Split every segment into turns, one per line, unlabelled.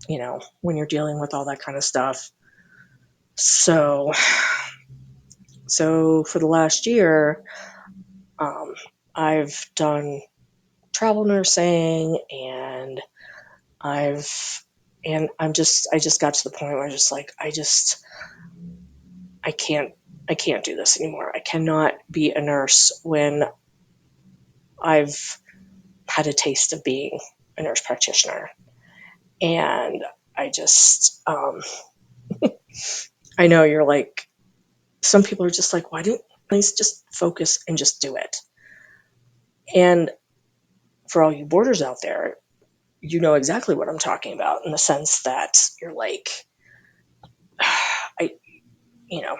when you're dealing with all that kind of stuff. So, so for the last year, um, I've done travel nursing, and I've I just got to the point where I can't I can't do this anymore. I cannot be a nurse when I've had a taste of being a nurse practitioner. And I just I know you're like, some people are just like, why didn't please just focus and just do it? And for all you boarders out there, you know exactly what I'm talking about, in the sense that you're like, I, you know,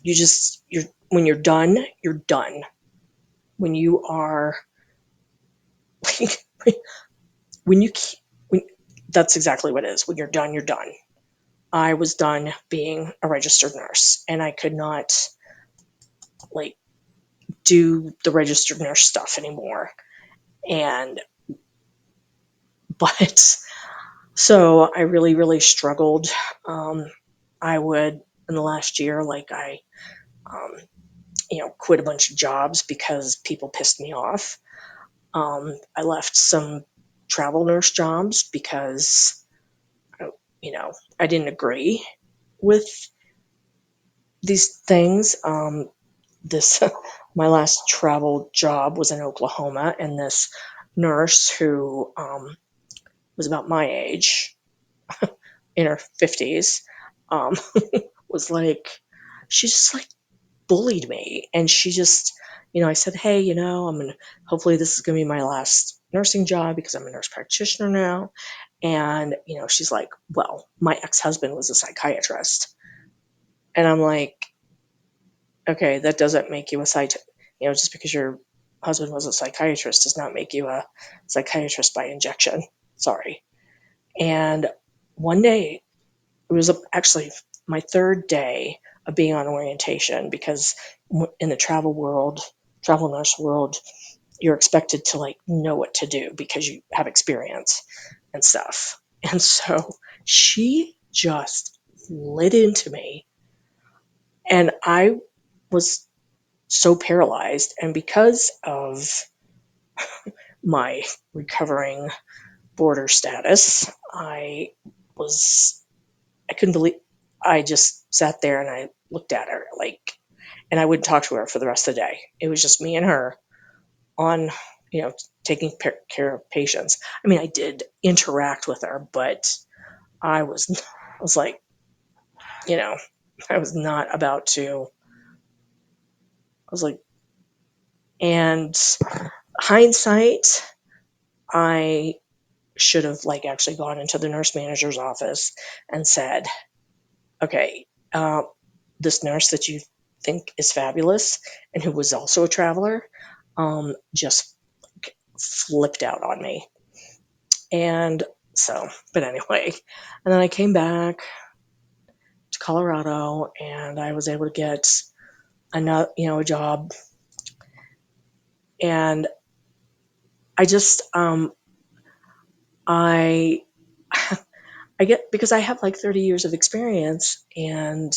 you're when you're done, you're done. When you are like, when you, when, that's exactly what it is. When you're done, you're done. I was done being a registered nurse, and I could not like do the registered nurse stuff anymore. And, but, so I really, really struggled. I would, in the last year, like um, quit a bunch of jobs because people pissed me off. I left some travel nurse jobs because, you know, I didn't agree with these things. This, my last travel job was in Oklahoma, and this nurse who was about my age, in her 50s, um, was like, she just like bullied me. And she just, I said, hey, hopefully this is going to be my last nursing job because I'm a nurse practitioner now. And, she's like, well, my ex-husband was a psychiatrist. And I'm like, okay, that doesn't make you a just because your husband was a psychiatrist does not make you a psychiatrist by injection. Sorry. And one day, it was actually my third day of being on orientation, because in the travel nurse world, you're expected to like know what to do because you have experience and stuff. And so she just lit into me, and I was so paralyzed. And because of my recovering border status, was I couldn't believe, I just sat there and I looked at her like, and I wouldn't talk to her for the rest of the day. It was just me and her on, taking care of patients. I mean, I did interact with her, but I was like, you know, I was not about to, I was like, and hindsight, I should have like actually gone into the nurse manager's office and said, okay, this nurse that you think is fabulous and who was also a traveler, just flipped out on me. And so, but anyway, and then I came back to Colorado, and I was able to get another, a job. And I just, I, I get, because I have like 30 years of experience, and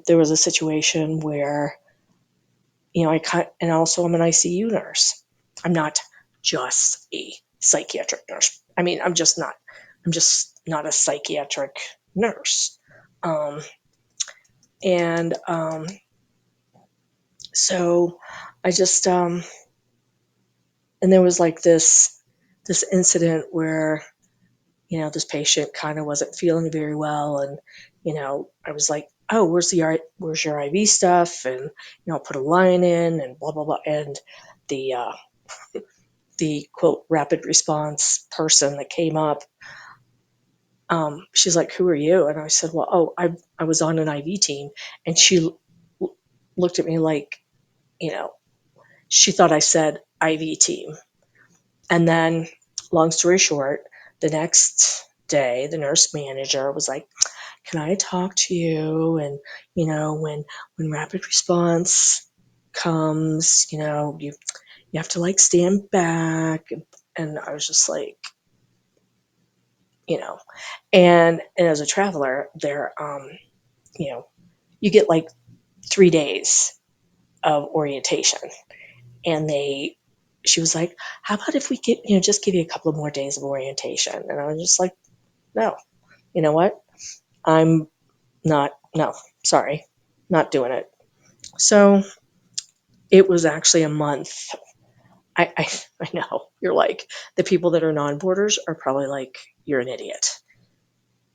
there was a situation where, and also I'm an ICU nurse. I'm not just a psychiatric nurse. I mean, I'm just not a psychiatric nurse. Um, and so I just, and there was like this incident where, this patient kind of wasn't feeling very well. And, I was like, oh, where's your IV stuff? And, put a line in and blah, blah, blah. And the, the quote rapid response person that came up, she's like, who are you? And I said, well, oh, I was on an IV team. And she looked at me like, you know, she thought I said IV team. And then, long story short, the next day, the nurse manager was like, can I talk to you? And, when rapid response comes, you have to like stand back. And I was just like, you know. And as a traveler, you know, you get like 3 days of orientation, and she was like, "How about if we get, just give you a couple of more days of orientation?" And I was just like, "No, you know what? I'm not. No, sorry, not doing it." So it was actually a month. I I know you're like, the people that are non-boarders are probably like, "You're an idiot.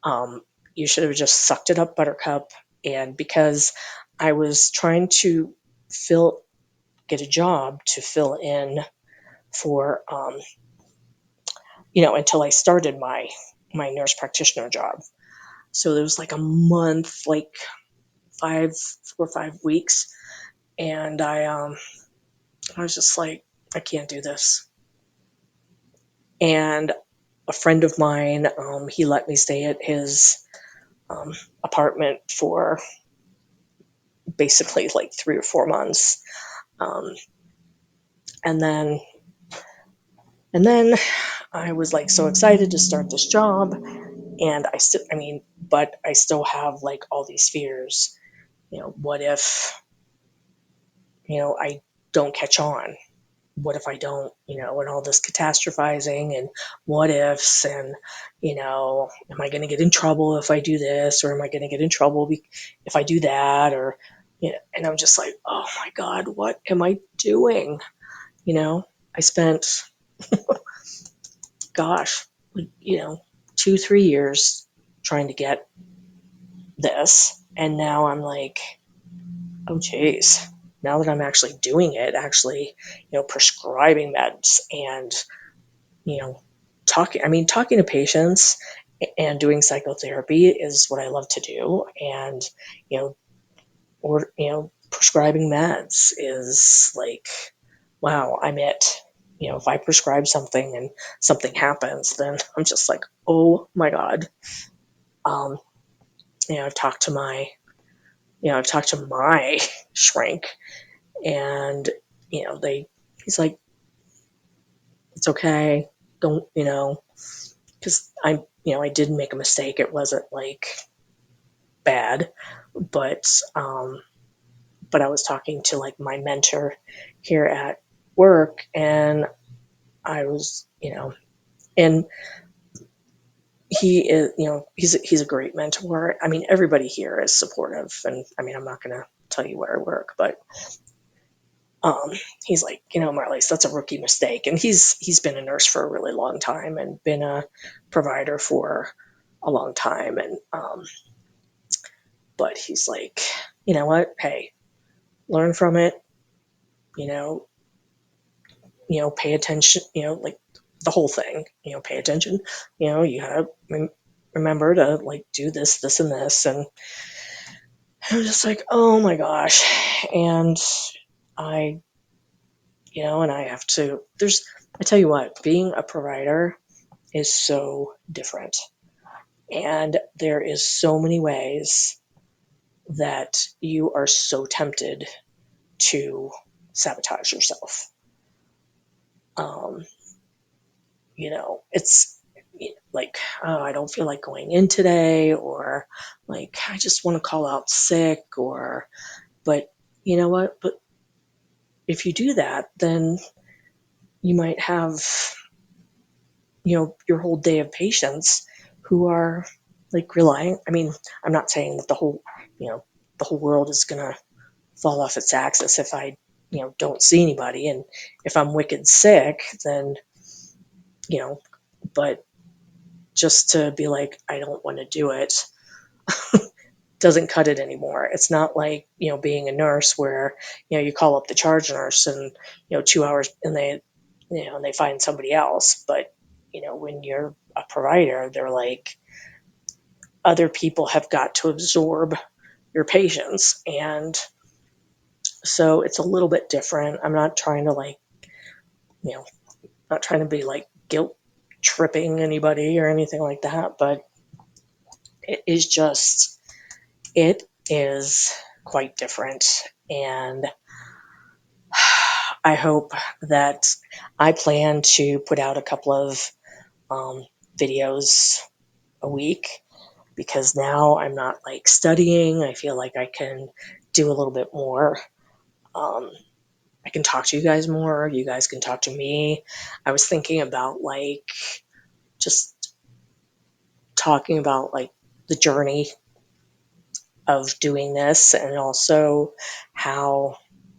Um, you should have just sucked it up, Buttercup." And because I was trying to fill get a job to fill in for, until I started my nurse practitioner job. So there was like a month, like 4 or 5 weeks, and I was just like, I can't do this. And a friend of mine, he let me stay at his um, apartment for basically like 3 or 4 months, um, and then and then I was like so excited to start this job, and but I still have like all these fears. What if I don't catch on? What if I don't, and all this catastrophizing and what ifs, and, am I going to get in trouble if I do this, or am I going to get in trouble if I do that, or, and I'm just like, oh my God, what am I doing? I spent, gosh, like, 2, 3 years trying to get this. And now I'm like, oh, geez, now that I'm actually doing it, actually, prescribing meds and, you know, talking to patients and doing psychotherapy is what I love to do. And, prescribing meds is like, wow, I'm it. If I prescribe something and something happens, then I'm just like, oh my God. Um, I've talked to my shrink, and, he's like, it's okay. Don't, because I did make a mistake. It wasn't like bad, but I was talking to like my mentor here at work, and I was, and he is, he's a great mentor. I mean, everybody here is supportive, and I mean, I'm not going to tell you where I work, but um, he's like, Marlies, that's a rookie mistake, and he's been a nurse for a really long time and been a provider for a long time, and but he's like, you know what? Hey, learn from it. You know, pay attention. Like the whole thing. Pay attention. You gotta remember to like do this, this, and this, and I'm just like, oh my gosh, and I, and I have to. I tell you what, being a provider is so different, and there is so many ways that you are so tempted to sabotage yourself. Um, it's like, oh, I don't feel like going in today, or like, I just want to call out sick, but you know what? But if you do that, then you might have, your whole day of patients who are like relying. I mean, I'm not saying that the whole world is going to fall off its axis if I, don't see anybody. And if I'm wicked sick, then, you know, but just to be like, I don't want to do it doesn't cut it anymore. It's not like, being a nurse where, you call up the charge nurse and, 2 hours and they find somebody else. But, when you're a provider, they're like, other people have got to absorb your patients. And so it's a little bit different. I'm not trying to like, you know, not trying to be like guilt tripping anybody or anything like that, but it is quite different. And I hope that I plan to put out a couple of videos a week, because now I'm not like studying. I feel like I can do a little bit more. Um, I can talk to you guys more. You guys can talk to me. I was thinking about like just talking about like the journey of doing this, and also how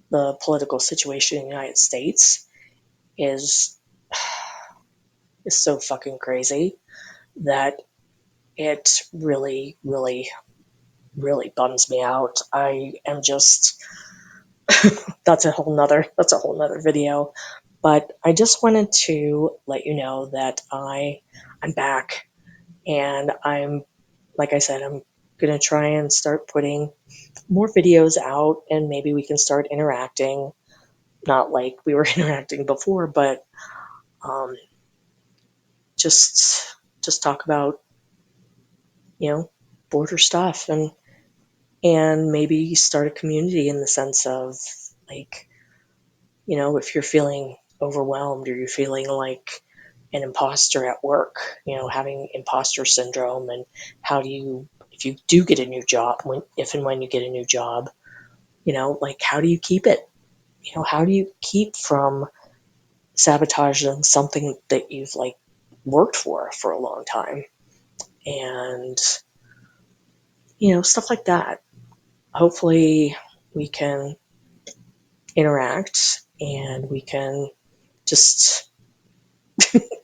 the political situation in the United States is is so fucking crazy that it really, really, really bums me out. I am just that's a whole nother video. But I just wanted to let you know that I'm back, and I'm, like I said, I'm gonna try and start putting more videos out, and maybe we can start interacting. Not like we were interacting before, but um, just talk about, border stuff, and maybe start a community in the sense of like, if you're feeling overwhelmed, or you're feeling like an imposter at work, having imposter syndrome, and how do you, if you do get a new job, if and when you get a new job, like how do you keep it? How do you keep from sabotaging something that you've like worked for a long time? And, stuff like that. Hopefully we can interact, and we can just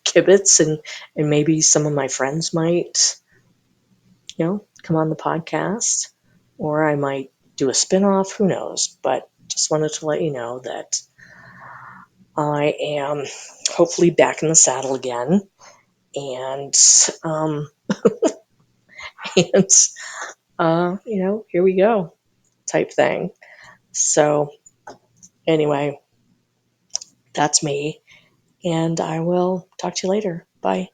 kibitz, and maybe some of my friends might, come on the podcast, or I might do a spin-off, who knows. But just wanted to let you know that I am hopefully back in the saddle again, and um and here we go, type thing. So anyway, that's me, and I will talk to you later. Bye.